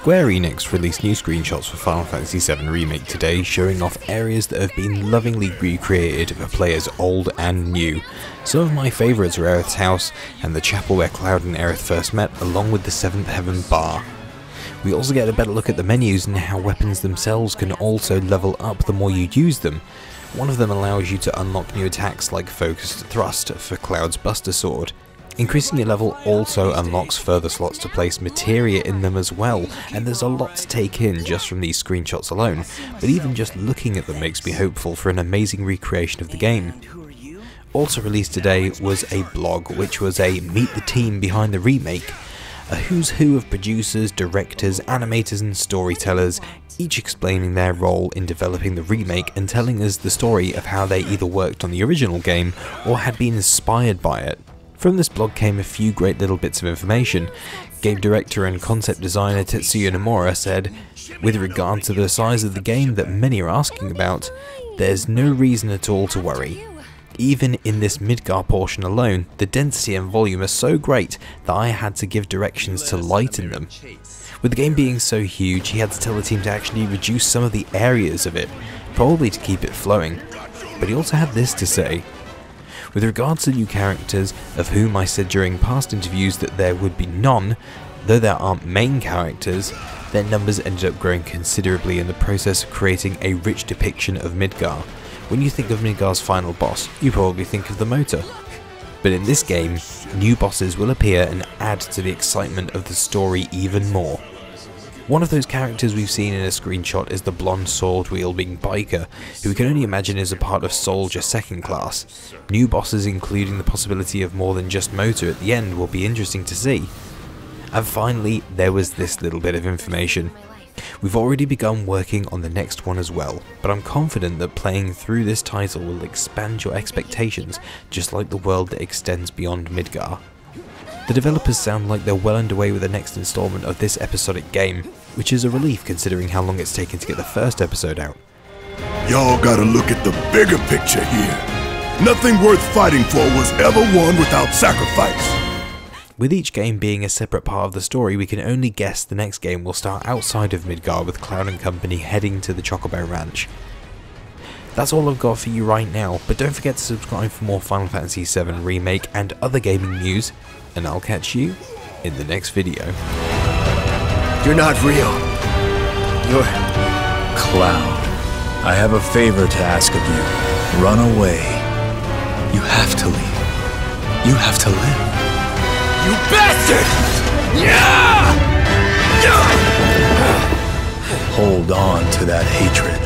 Square Enix released new screenshots for Final Fantasy VII Remake today, showing off areas that have been lovingly recreated for players old and new. Some of my favourites are Aerith's house and the chapel where Cloud and Aerith first met, along with the 7th Heaven bar. We also get a better look at the menus and how weapons themselves can also level up the more you use them. One of them allows you to unlock new attacks like Focused Thrust for Cloud's Buster Sword. Increasing your level also unlocks further slots to place materia in them as well, and there's a lot to take in just from these screenshots alone, but even just looking at them makes me hopeful for an amazing recreation of the game. Also released today was a blog, which was a meet the team behind the remake, a who's who of producers, directors, animators and storytellers, each explaining their role in developing the remake and telling us the story of how they either worked on the original game or had been inspired by it. From this blog came a few great little bits of information. Game director and concept designer Tetsuya Nomura said, "With regard to the size of the game that many are asking about, there's no reason at all to worry. Even in this Midgar portion alone, the density and volume are so great that I had to give directions to lighten them. With the game being so huge, he had to tell the team to actually reduce some of the areas of it, probably to keep it flowing. But he also had this to say. With regards to new characters, of whom I said during past interviews that there would be none, though there aren't main characters, their numbers ended up growing considerably in the process of creating a rich depiction of Midgar. When you think of Midgar's final boss, you probably think of the motor. But in this game, new bosses will appear and add to the excitement of the story even more. One of those characters we've seen in a screenshot is the blonde sword-wielding biker, who we can only imagine is a part of Soldier 2nd class. New bosses including the possibility of more than just motor at the end will be interesting to see. And finally, there was this little bit of information. We've already begun working on the next one as well, but I'm confident that playing through this title will expand your expectations, just like the world that extends beyond Midgar. The developers sound like they're well underway with the next installment of this episodic game, which is a relief considering how long it's taken to get the first episode out. Y'all gotta look at the bigger picture here. Nothing worth fighting for was ever won without sacrifice. With each game being a separate part of the story, we can only guess the next game will start outside of Midgar with Cloud and company heading to the Chocobo Ranch. That's all I've got for you right now, but don't forget to subscribe for more Final Fantasy VII Remake and other gaming news, and I'll catch you in the next video. You're not real. You're... Cloud, I have a favor to ask of you. Run away. You have to leave. You have to live. You bastard! Yeah! Hold on to that hatred.